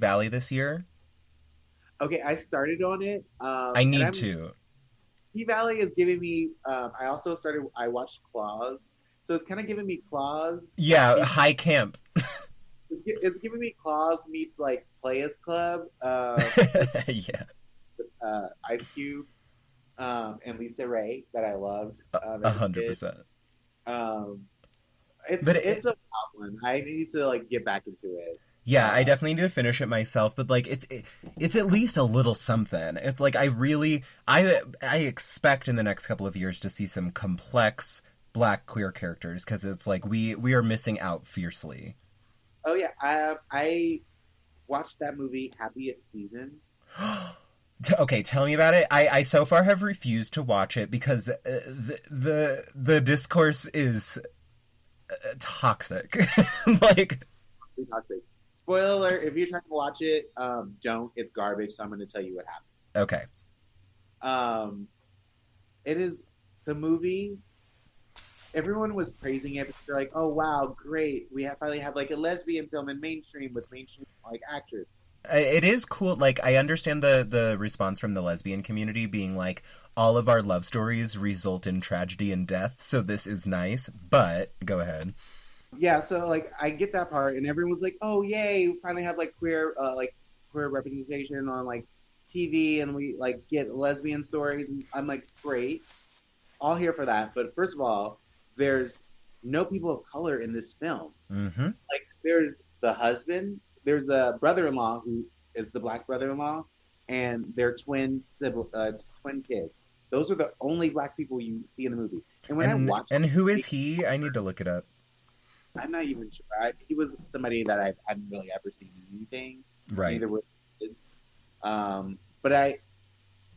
P-Valley this year? Okay, I started on it, I and need I'm to. P Valley is giving me. I also started. I watched Claws, so it's kind of giving me Claws Yeah, meets. high camp. It's giving me Claws meets like Players Club Yeah, with Ice Cube and Lisa Ray that I loved a as a hundred kid. percent. Um, it's But it's a wild one. I need to like get back into it. yeah, I Uh, definitely need to finish it myself. But like, it's at least a little something. It's like I expect in the next couple of years to see some complex black queer characters because it's like we are missing out fiercely. oh yeah, I watched that movie Happiest Season. Okay, tell me about it. I so far have refused to watch it because the discourse is toxic. Like, Pretty toxic. Spoiler alert: if you're trying to watch it, don't. It's garbage. So I'm going to tell you what happens. okay, It is the movie. Everyone was praising it because they're like, "Oh wow, great! Finally have like a lesbian film in mainstream with mainstream like actors." it is cool. Like, I understand the response from the lesbian community being like, all of our love stories result in tragedy and death, so this is nice. But go ahead. Yeah, so like I get that part, and everyone's like, "Oh yay! We finally have like queer representation on like TV, and we like get lesbian stories." And I'm like, "Great, all here for that." But first of all, there's no people of color in this film. Mm-hmm. Like there's the husband, there's a brother-in-law who is the black brother-in-law, and their twin kids. Those are the only black people you see in the movie. And when I watched, And who is he? I need to look it up. I'm not even sure. He was somebody that I hadn't really ever seen in anything. Right. Neither were kids. But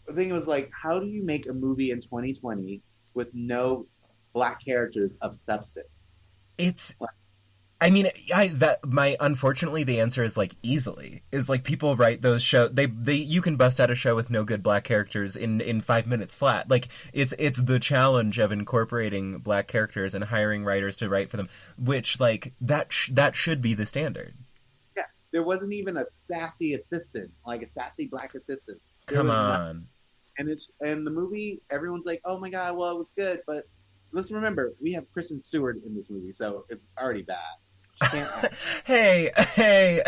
the thing was like, how do you make a movie in 2020 with no black characters of substance? It's Like, I mean, unfortunately the answer is like easily is like people write those show they you can bust out a show with no good black characters in 5 minutes flat. Like it's the challenge of incorporating black characters and hiring writers to write for them, which like that should be the standard. yeah, there wasn't even a sassy assistant, like a sassy black assistant. There Come was not, on. and the movie, everyone's like, oh my god, well it was good, but let's remember we have Kristen Stewart in this movie, so it's already bad. She can't act. Hey,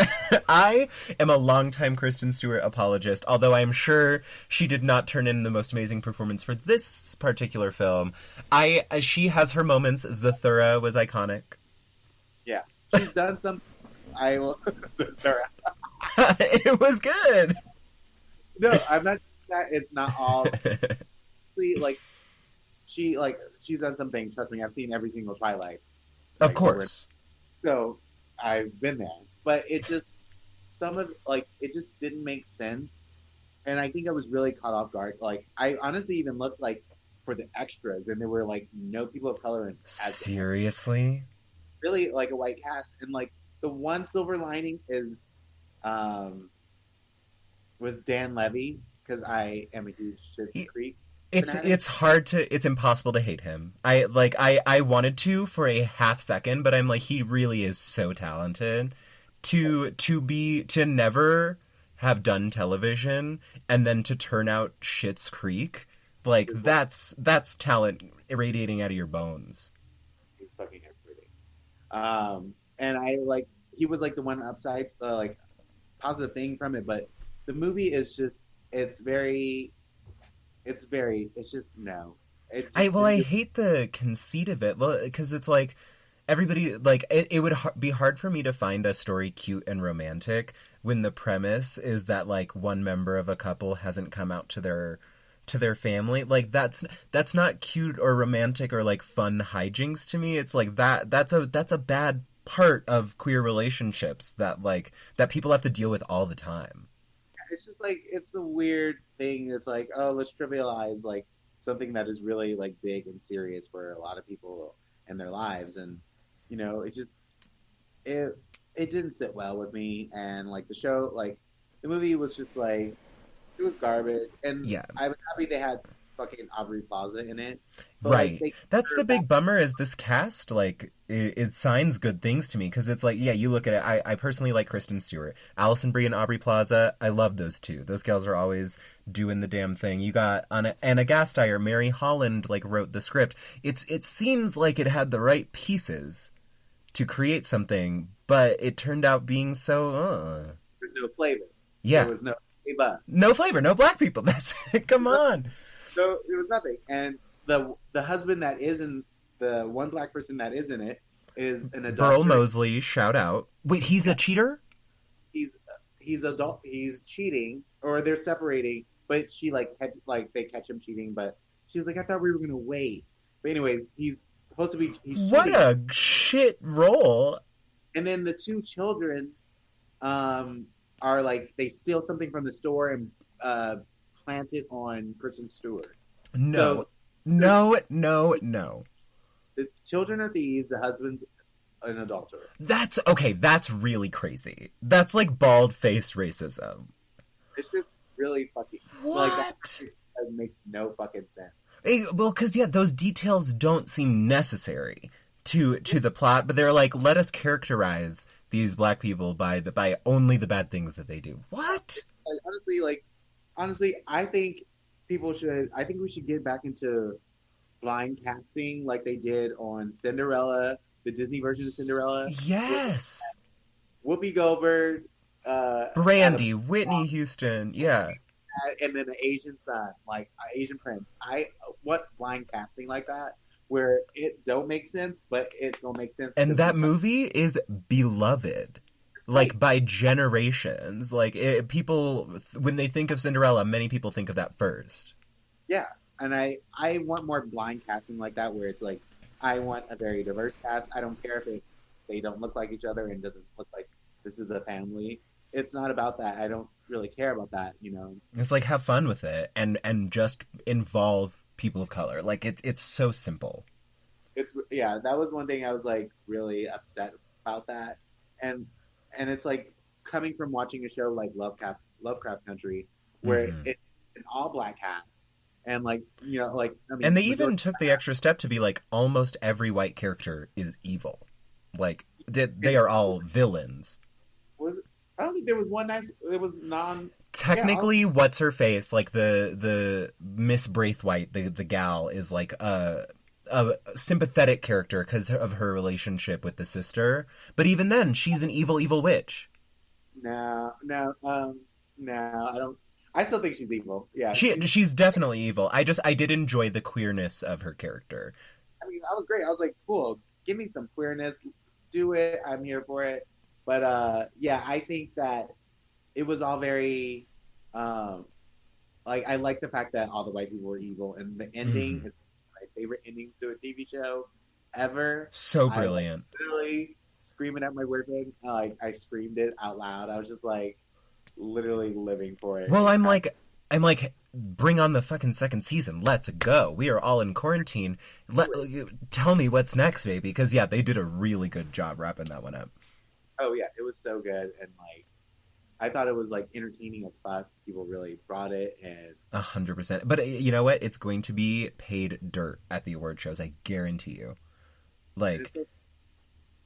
I am a longtime Kristen Stewart apologist, although I'm sure she did not turn in the most amazing performance for this particular film. She has her moments. Zathura was iconic. Yeah, she's done some. I will. It was good. No, I'm not. That it's not all. See, she's done something. Trust me, I've seen every single Twilight. Of Like, course. so I've been there, but it just it just didn't make sense, and I think I was really caught off guard. Like I honestly even looked like for the extras, and there were like no people of color, and as Seriously? really like a white cast, and like the one silver lining is, was Dan Levy because I am a huge Schitt's Creek fanatic. It's impossible to hate him. I wanted to for a half second, but I'm like, he really is so talented. To never have done television and then to turn out Schitt's Creek, like that's talent irradiating out of your bones. He's fucking everything. And I like he was like the one upside, like positive thing from it, but the movie is just it's just no. I hate the conceit of it because it's like everybody like it would be hard for me to find a story cute and romantic when the premise is that like one member of a couple hasn't come out to their family. Like that's not cute or romantic or like fun hijinks to me. It's like that's a bad part of queer relationships that people have to deal with all the time. It's just like it's a weird thing. It's like, oh, let's trivialize like something that is really like big and serious for a lot of people in their lives, and it it didn't sit well with me. And like the show, like the movie was just like it was garbage. And Yeah. I was happy they had fucking Aubrey Plaza in it. But like Right. they That's her the back. big bummer is this cast, like, it signs good things to me because it's like, yeah, you look at it. I personally like Kristen Stewart. Allison Brie and Aubrey Plaza, I love those two. Those gals are always doing the damn thing. You got Anna Gasteyer, Mary Holland, like, wrote the script. It seems like it had the right pieces to create something, but it turned out being so, There's no flavor. There Yeah. was no flavor. No flavor, no black people. That's it. Come on. So there was nothing. And the husband that is in the one black person that is in it is an Burl adult. Mosley, shout out. Wait, he's a cheater? He's adult. He's cheating, or they're separating. But she they catch him cheating. But she's like, I thought we were gonna wait. But anyways, he's supposed to be. He's What cheating. a shit role. And then the two children, are like they steal something from the store and plant it on Kristen Stewart. No. So No. the children are thieves. The husband's an adulterer. That's okay, that's really crazy. That's like bald-faced racism. It's just really fucking What? that makes no fucking sense. Well, because, yeah, those details don't seem necessary to the plot, but they're like, let us characterize these black people by only the bad things that they do. What? Honestly, I think I think we should get back into blind casting like they did on Cinderella, the Disney version of Cinderella. Yes. Whoopi Goldberg, Brandy, Whitney Houston, yeah. and then an Asian son, like Asian prince. I want blind casting like that where it don't make sense, but it don't make sense. And that movie is beloved, like, by generations. Like, people, when they think of Cinderella, many people think of that first. Yeah, and I want more blind casting like that where it's like I want a very diverse cast. I don't care if they don't look like each other and doesn't look like this is a family. It's not about that. I don't really care about that, you know. It's like, have fun with it and just involve people of color. Like, it's so simple. That was one thing I was like really upset about that. And it's like coming from watching a show like Lovecraft Country where it's an all black cast and like, you know, like I mean, And they even took the extra step to be like, almost every white character is evil. Like, they are all villains. I don't think there was one nice. There was Technically, what's her face? Like the Miss Braithwaite, the gal, is like a sympathetic character because of her relationship with the sister. But even then, she's an evil witch. No, I don't. I still think she's evil. Yeah, she's definitely evil. I did enjoy the queerness of her character. I mean, I was great. I was like, cool. Give me some queerness. Do it. I'm here for it. But yeah, I think that it was all very like I like the fact that all the white people were evil, and the ending is my favorite ending to a TV show ever. So brilliant. I was literally screaming at my boyfriend. Like I screamed it out loud. I was just like literally living for it. Well, I'm like, bring on the fucking second season. Let's go. We are all in quarantine. Tell me what's next, baby. Because yeah, they did a really good job wrapping that one up. Oh yeah, it was so good, and like I thought it was like entertaining as fuck. People really brought it, and 100%. But you know what? It's going to be paid dirt at the award shows. I guarantee you. Like,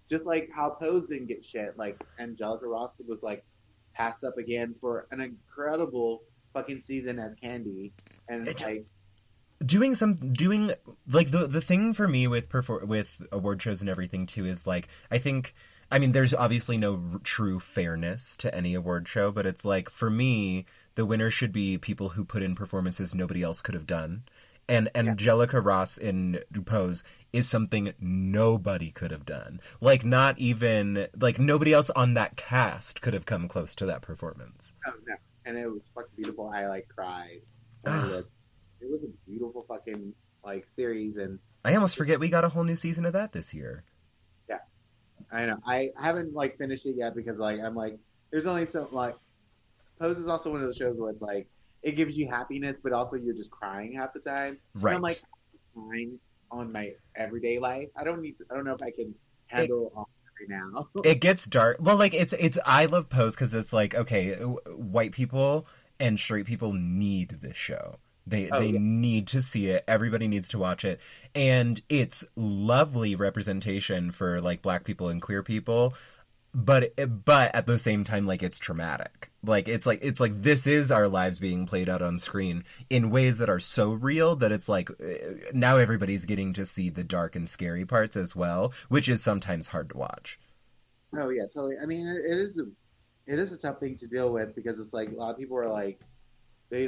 just like how Pose didn't get shit. Like Angelica Ross was like passed up again for an incredible fucking season as Candy, and like doing like the thing for me with award shows and everything too is like I mean, there's obviously no true fairness to any award show, but it's like, for me, the winner should be people who put in performances nobody else could have done. And Angelica Ross in Pose is something nobody could have done. Like, not even, like, nobody else on that cast could have come close to that performance. Oh, no. And it was fucking beautiful. I, like, cried. It was a beautiful fucking, like, series. And I almost forget we got a whole new season of that this year. I know. I haven't like finished it yet because like I'm like there's only so like Pose is also one of those shows where it's like it gives you happiness but also you're just crying half the time. Right. And I'm like crying on my everyday life. I don't know if I can handle all right now. It gets dark. Well, like it's I love Pose because it's like, okay, white people and straight people need this show. Oh They yeah. need to see it. Everybody needs to watch it. And it's lovely representation for like black people and queer people, but at the same time like it's traumatic. It's like this is our lives being played out on screen in ways that are so real that it's like now everybody's getting to see the dark and scary parts as well, which is sometimes hard to watch. Oh yeah, totally. I mean, it is a tough thing to deal with because it's like a lot of people are like they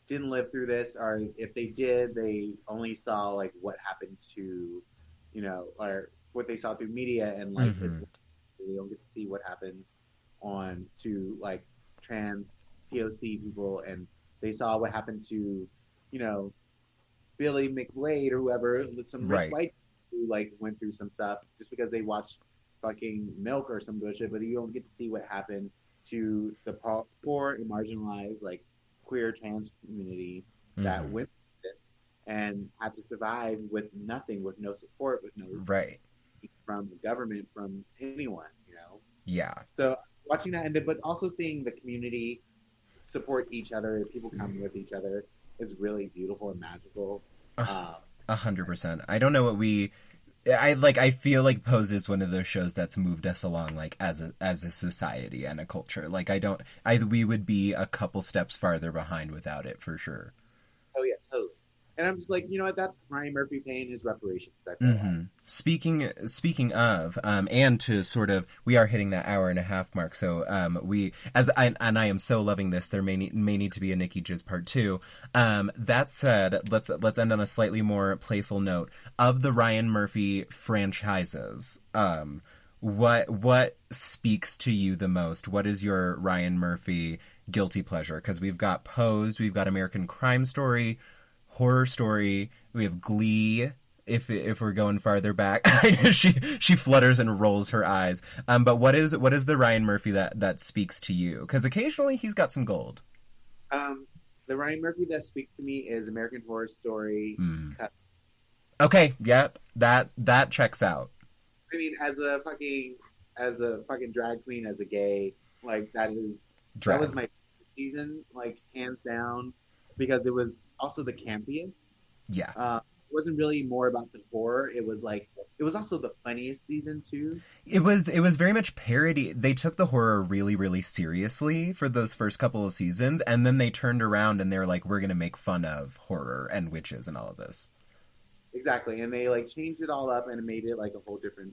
didn't live through this, or if they did, they only saw like what happened to, or what they saw through media, and like it's Mhm. they don't get to see what happens on to like trans POC people, and they saw what happened to, you know, Billy McWade or whoever, some rich Right. white who like went through some stuff just because they watched fucking Milk or some bullshit, but you don't get to see what happened to the poor and marginalized like queer trans community that Mhm. went through this and had to survive with nothing, with no support, with no Right. from the government, from anyone. Yeah. So watching that, and then but also seeing the community support each other, people come with each other, is really beautiful and magical. A Um, 100%. I don't know what we I like I feel like Pose is one of those shows that's moved us along like as a society and a culture. Like I don't I we would be a couple steps farther behind without it for sure. oh yeah, totally. And I'm just like, you know what? That's Ryan Murphy paying his reparations. I feel like. Hmm. Speaking of, and to sort of, we are hitting that hour and a half mark. So, we as I and I am so loving this. There may need to be a Nicki Jizz part two. That said, let's end on a slightly more playful note. Of the Ryan Murphy franchises, what speaks to you the most? What is your Ryan Murphy guilty pleasure? Because we've got Pose, we've got American Crime Story, Horror Story, we have Glee. If we're going farther back, she flutters and rolls her eyes. But what is the Ryan Murphy that speaks to you? Because occasionally he's got some gold. Um, the Ryan Murphy that speaks to me is American Horror Story. Hmm. Okay, yep, that checks out. I mean, as a fucking drag queen, as a gay, like that was Drag. my season, like hands down, because it was also the campiest. Yeah. It wasn't really more about the horror. It was also the funniest season too. It was very much parody. They took the horror really, really seriously for those first couple of seasons, and then they turned around and they're like, we're gonna make fun of horror and witches and all of this. Exactly, and they like changed it all up and made it like a whole different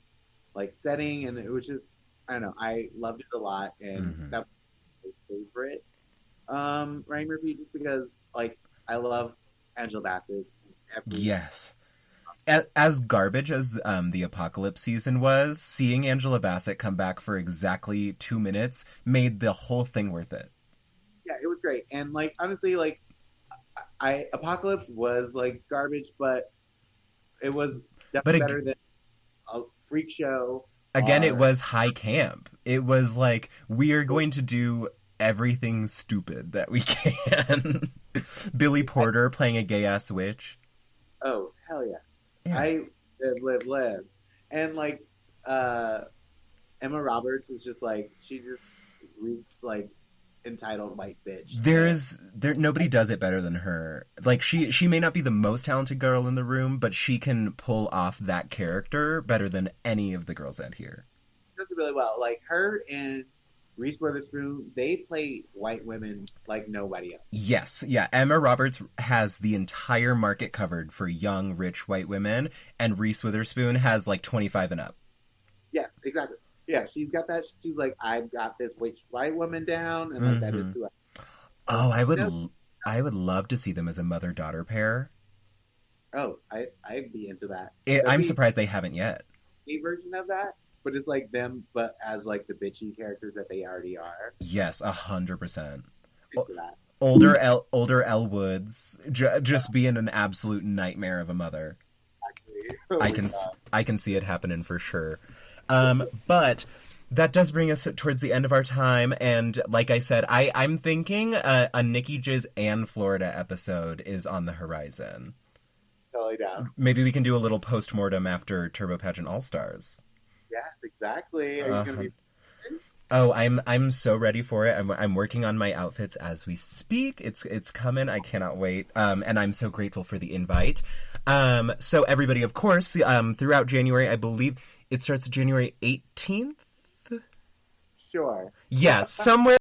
like setting, and it was just I don't know. I loved it a lot, and Hmm. that was my favorite. Ryan Murphy, just because like I love Angela Bassett. Every Yes. As garbage as the Apocalypse season was, seeing Angela Bassett come back for exactly 2 minutes made the whole thing worth it. Yeah, it was great, and like honestly, like I Apocalypse was like garbage, but it was But definitely better than a freak show again, it or was high camp. It was like, we are going to do everything stupid that we can. Billy Porter playing a gay ass witch. oh hell yeah. Yeah. I live. And like uh Emma Roberts is just like she just reeks like entitled white bitch. And There nobody does it better than her. Like she may not be the most talented girl in the room, but she can pull off that character better than any of the girls out here. does it really well. Like her and Reese Witherspoon, they play white women like nobody else. Yes, yeah. Emma Roberts has the entire market covered for young, rich white women, and Reese Witherspoon has like 25 and up. Yes, exactly. Yeah, she's got that. She's like, I've got this white woman down, and like that is Hmm. who I. Oh, No, I would love to see them as a mother daughter pair. oh, I'd be into that. That'd I'm be surprised they haven't yet. a version of that, but it's like them, but as like the bitchy characters that they already are. Yes, 100%. Into that. Older Elle Woods just being an absolute nightmare of a mother. Actually. Oh I my can god. I can see it happening for sure. But that does bring us towards the end of our time, and like I said, I'm thinking a Nicki Jizz and Florida episode is on the horizon. Totally down. Maybe we can do a little post mortem after Turbo Pageant All Stars. Yes, exactly. Are you gonna be? Oh, I'm so ready for it. I'm working on my outfits as we speak. It's coming. I cannot wait. And I'm so grateful for the invite. So everybody, of course, throughout January, I believe it starts January 18th. Sure. Yeah, somewhere